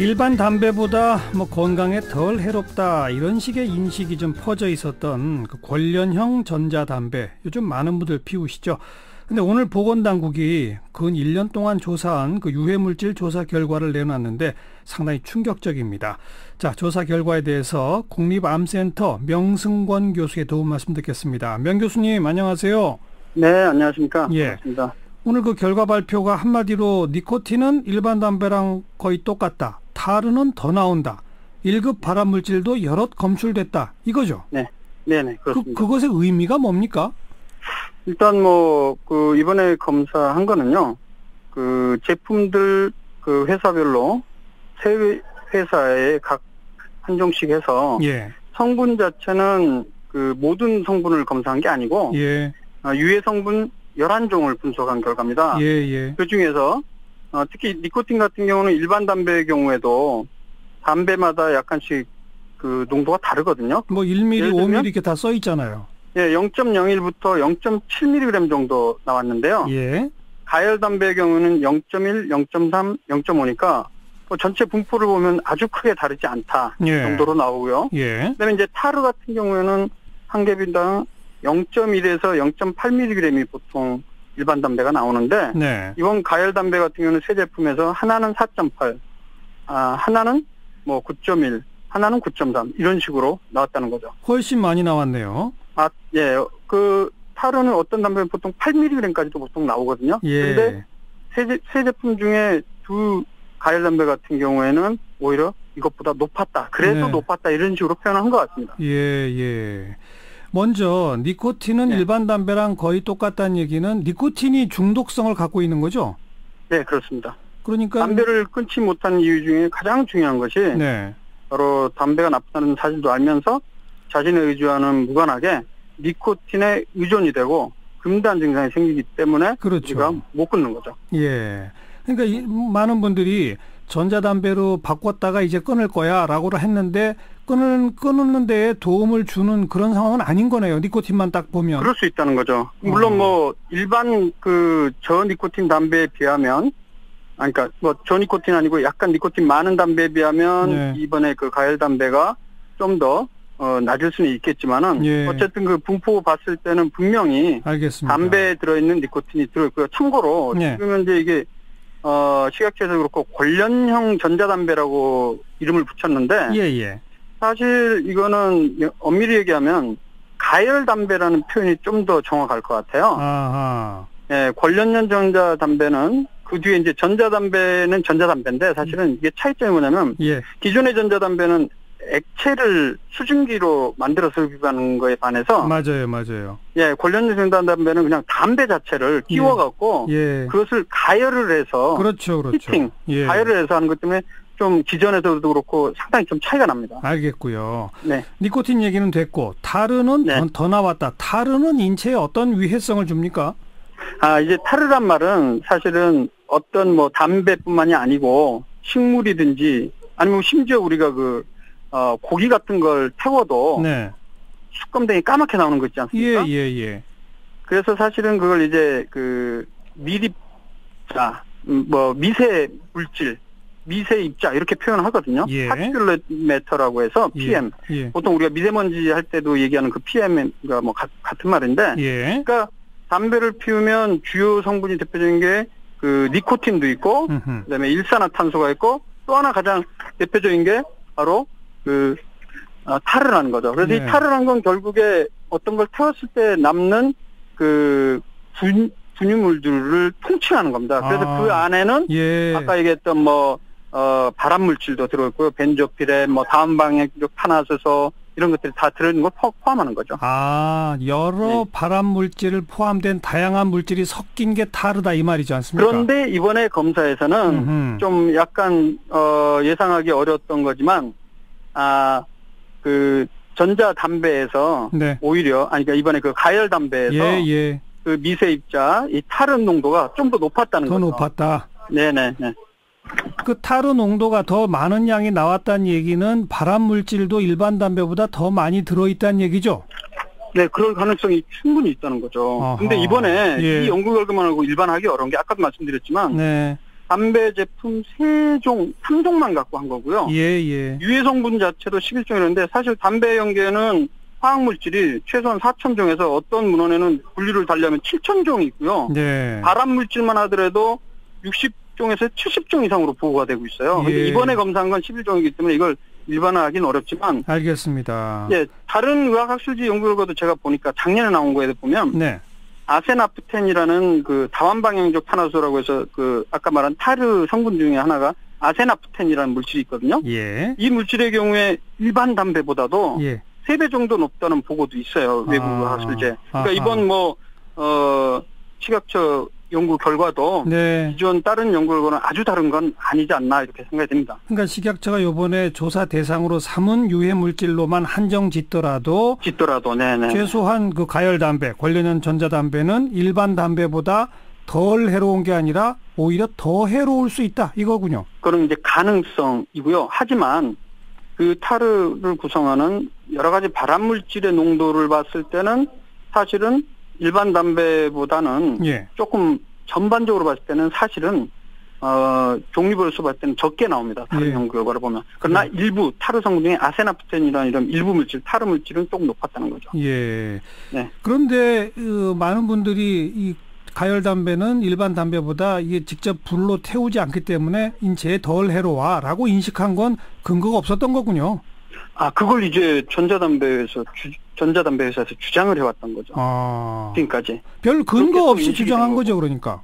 일반 담배보다 건강에 덜 해롭다 이런 식의 인식이 좀 퍼져 있었던 그 관련형 전자담배 요즘 많은 분들 피우시죠. 근데 오늘 보건당국이 근 1년 동안 조사한 그 유해물질 조사 결과를 내놨는데 상당히 충격적입니다. 자, 조사 결과에 대해서 국립암센터 명승권 교수의 도움 말씀 듣겠습니다. 명 교수님 안녕하세요. 네, 안녕하십니까. 예. 반갑습니다. 오늘 그 결과 발표가 한마디로 니코틴은 일반 담배랑 거의 똑같다. 타르는 더 나온다. 1급 발암물질도 여럿 검출됐다. 이거죠? 네. 네네, 그렇습니다. 그것의 의미가 뭡니까? 일단 이번에 검사한 거는요, 제품들 회사별로 세 회사에 각 한 종씩 해서 예. 성분 자체는 모든 성분을 검사한 게 아니고, 예. 유해 성분 11종을 분석한 결과입니다. 예, 예. 그 중에서, 특히 니코틴 같은 경우는 일반 담배의 경우에도 담배마다 약간씩 농도가 다르거든요. 1mm, 5mm 이렇게 다 써 있잖아요. 예, 0.01부터 0.7mg 정도 나왔는데요. 예. 가열 담배의 경우는 0.1, 0.3, 0.5니까 전체 분포를 보면 아주 크게 다르지 않다 예. 정도로 나오고요. 예. 그다음에 이제 타르 같은 경우에는 한 개비당 0.1에서 0.8mg이 보통 일반 담배가 나오는데 네. 이번 가열 담배 같은 경우는 세 제품에서 하나는 4.8, 하나는 9.1, 하나는 9.3 이런 식으로 나왔다는 거죠. 훨씬 많이 나왔네요. 예. 타르는 어떤 담배는 보통 8mg까지도 보통 나오거든요. 예. 그런데 세 제품 중에 두 가열 담배 같은 경우에는 오히려 이것보다 높았다. 그래도 네. 높았다. 이런 식으로 표현한 것 같습니다. 예, 예. 먼저 니코틴은 네. 일반 담배랑 거의 똑같다는 얘기는 니코틴이 중독성을 갖고 있는 거죠? 네, 그렇습니다. 그러니까 담배를 끊지 못한 이유 중에 가장 중요한 것이 네. 바로 담배가 나쁘다는 사실도 알면서 자신의 의지와는 무관하게 니코틴에 의존이 되고 금단 증상이 생기기 때문에 그렇죠. 우리가 못 끊는 거죠. 예. 그러니까 많은 분들이 전자담배로 바꿨다가 이제 끊을 거야 라고 했는데 끊는 데에 도움을 주는 그런 상황은 아닌 거네요. 니코틴만 딱 보면. 그럴 수 있다는 거죠. 물론 일반 저니코틴 담배에 비하면 그러니까 저니코틴 아니고 약간 니코틴 많은 담배에 비하면 네. 이번에 가열 담배가 좀 더 낮을 수는 있겠지만은 예. 어쨌든 분포 봤을 때는 분명히 알겠습니다. 담배에 들어있는 니코틴이 들어있고요. 참고로 네. 지금 현재 이게 식약처에서 그렇고 관련형 전자담배라고 이름을 붙였는데 예예. 사실 이거는 엄밀히 얘기하면 가열 담배라는 표현이 좀 더 정확할 것 같아요. 아하. 예, 관련형 전자담배는 그 뒤에 이제 전자담배는 전자담배인데 사실은 이게 차이점이 뭐냐면 예. 기존의 전자담배는 액체를 수증기로 만들어서 흡입하는 거에 반해서 맞아요. 예, 관련형 전자담배는 그냥 담배 자체를 끼워갖고 예. 그것을 가열을 해서 그렇죠. 히팅, 예. 가열을 해서 하는 것 때문에 좀 기존에서도 그렇고 상당히 좀 차이가 납니다. 알겠고요. 네. 니코틴 얘기는 됐고 타르는 네. 더 나왔다. 타르는 인체에 어떤 위해성을 줍니까? 이제 타르란 말은 사실은 어떤 담배뿐만이 아니고 식물이든지 아니면 심지어 우리가 고기 같은 걸 태워도 네. 숯검댕이 까맣게 나오는 거 있지 않습니까? 예. 그래서 사실은 그걸 이제 미립자, 미세 물질, 미세 입자 이렇게 표현하거든요. 예. 파티큘렛 매터라고 해서 PM. 예. 보통 우리가 미세먼지 할 때도 얘기하는 그 PM과 같은 말인데. 예. 그러니까 담배를 피우면 주요 성분이 대표적인 게 니코틴도 있고, 그다음에 일산화탄소가 있고, 또 하나 가장 대표적인 게 바로 타르라는 거죠. 그래서 네. 이 타르라는 건 결국에 어떤 걸 태웠을 때 남는 분유물들을 통칭하는 겁니다. 그래서 그 안에는 예. 아까 얘기했던 발암 물질도 들어있고요. 벤조피렌, 다음방향적 탄화수소 이런 것들이 다 들어있는 걸 포함하는 거죠. 여러 네. 발암 물질을 포함된 다양한 물질이 섞인 게 타르다 이 말이지 않습니까? 그런데 이번에 검사에서는 좀 약간 예상하기 어려웠던 거지만 전자담배에서 네. 오히려 그러니까 이번에 가열 담배에서 예. 미세 입자 이 타르 농도가 좀 더 높았다는 더 거죠. 높았다. 네네. 그 타르 농도가 더 많은 양이 나왔다는 얘기는 발암 물질도 일반 담배보다 더 많이 들어있다는 얘기죠? 네, 그럴 가능성이 충분히 있다는 거죠. 어허. 근데 이번에 예. 이 연구 결과만 하고 일반하기 어려운 게 아까도 말씀드렸지만 네. 담배 제품 3종만 갖고 한 거고요. 예. 유해 성분 자체도 11종이었는데 사실 담배 연기에는 화학 물질이 최소한 4,000종에서 어떤 문헌에는 분류를 달리하면 7,000종이 있고요. 네. 발암 물질만 하더라도 60종에서 70종 이상으로 보고가 되고 있어요. 그런데 예. 이번에 검사한 건 11종이기 때문에 이걸 일반화하기는 어렵지만. 알겠습니다. 예, 다른 의학학술지 연구 결과도 제가 보니까 작년에 나온 거에 보면. 네. 아세나프텐이라는 그 다완방향적 탄화수소라고 해서 그 아까 말한 타르 성분 중에 하나가 아세나프텐이라는 물질이 있거든요. 예. 이 물질의 경우에 일반 담배보다도 예. 3배 정도 높다는 보고도 있어요. 외국 학술제. 그러니까 이번 식약처 연구 결과도 네. 기존 다른 연구 결과는 아주 다른 건 아니지 않나 이렇게 생각이 됩니다. 그러니까 식약처가 이번에 조사 대상으로 삼은 유해 물질로만 한정 짓더라도 네네. 최소한 그 가열 담배, 관련형 전자담배는 일반 담배보다 덜 해로운 게 아니라 오히려 더 해로울 수 있다 이거군요. 그런 이제 가능성이고요. 하지만 그 타르를 구성하는 여러 가지 발암 물질의 농도를 봤을 때는 사실은 일반 담배보다는 예. 조금 전반적으로 봤을 때는 사실은 종류별로 봤을 때는 적게 나옵니다. 다른 예. 연구 결과를 보면. 그러나 일부 타르 성분 중에 아세나프텐이라는 이런 일부 물질, 타르 물질은 조금 높았다는 거죠. 예. 네. 그런데 많은 분들이 이 가열 담배는 일반 담배보다 이게 직접 불로 태우지 않기 때문에 인체에 덜 해로워라고 인식한 건 근거가 없었던 거군요. 그걸 이제 전자담배 회사에서 주장을 해왔던 거죠. 지금까지. 별 근거 없이 주장한 거죠, 그러니까.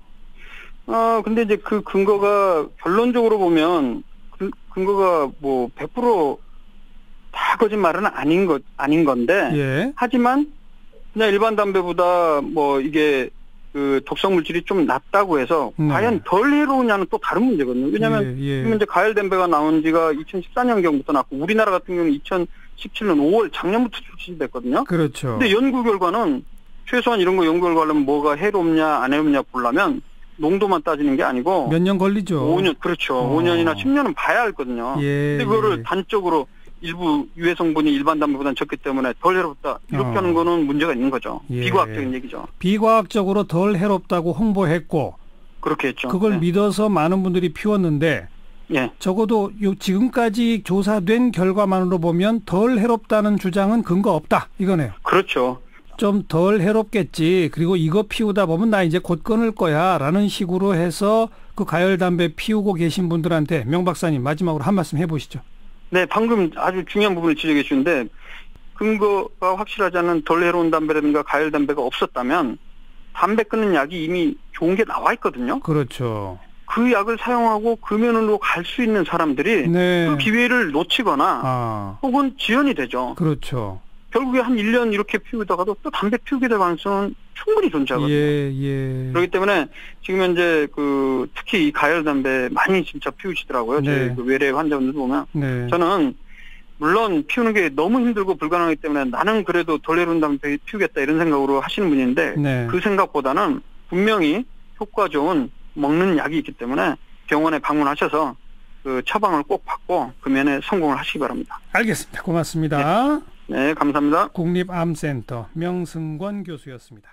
근데 이제 그 근거가 결론적으로 보면 그 근거가 100%다 거짓말은 아닌 건데. 예. 하지만 그냥 일반 담배보다 이게 그 독성 물질이 좀 낮다고 해서 과연 덜 해로우냐는 또 다른 문제거든요. 왜냐하면 지금 이제 가열 담배가 나온 지가 2014년경부터 났고 우리나라 같은 경우는 2017년 5월 작년부터 출시됐거든요. 그렇죠. 근데 연구 결과는 최소한 이런 거 연구 결과는 뭐가 해롭냐 안 해롭냐 보려면 농도만 따지는 게 아니고 몇 년 걸리죠. 5년 그렇죠. 5년이나 10년은 봐야 알거든요. 예. 근데 그거를 단적으로 일부 유해 성분이 일반 담배보다는 적기 때문에 덜 해롭다 이렇게 하는 거는 문제가 있는 거죠. 예. 비과학적인 얘기죠. 비과학적으로 덜 해롭다고 홍보했고 그렇게 했죠. 그걸 네. 믿어서 많은 분들이 피웠는데 예. 적어도 지금까지 조사된 결과만으로 보면 덜 해롭다는 주장은 근거 없다 이거네요. 그렇죠. 좀 덜 해롭겠지. 그리고 이거 피우다 보면 나 이제 곧 끊을 거야 라는 식으로 해서 그 가열 담배 피우고 계신 분들한테 명 박사님 마지막으로 한 말씀 해보시죠. 네, 방금 아주 중요한 부분을 지적해 주는데 근거가 확실하지 않은 덜 해로운 담배라든가 가열 담배가 없었다면 담배 끊는 약이 이미 좋은 게 나와 있거든요. 그렇죠. 그 약을 사용하고 금연으로 갈 수 있는 사람들이 네. 그 기회를 놓치거나 혹은 지연이 되죠. 그렇죠. 결국에 한 1년 이렇게 피우다가도 또 담배 피우게 될 가능성은 충분히 존재하거든요. 예. 그렇기 때문에 지금 현재 특히 이 가열 담배 많이 진짜 피우시더라고요. 네. 제 외래 환자분들 보면. 네. 저는 물론 피우는 게 너무 힘들고 불가능하기 때문에 나는 그래도 덜 해로운 담배 피우겠다 이런 생각으로 하시는 분인데 네. 그 생각보다는 분명히 효과 좋은 먹는 약이 있기 때문에 병원에 방문하셔서 그 처방을 꼭 받고 금연에 성공을 하시기 바랍니다. 알겠습니다. 고맙습니다. 네, 감사합니다. 국립암센터 명승권 교수였습니다.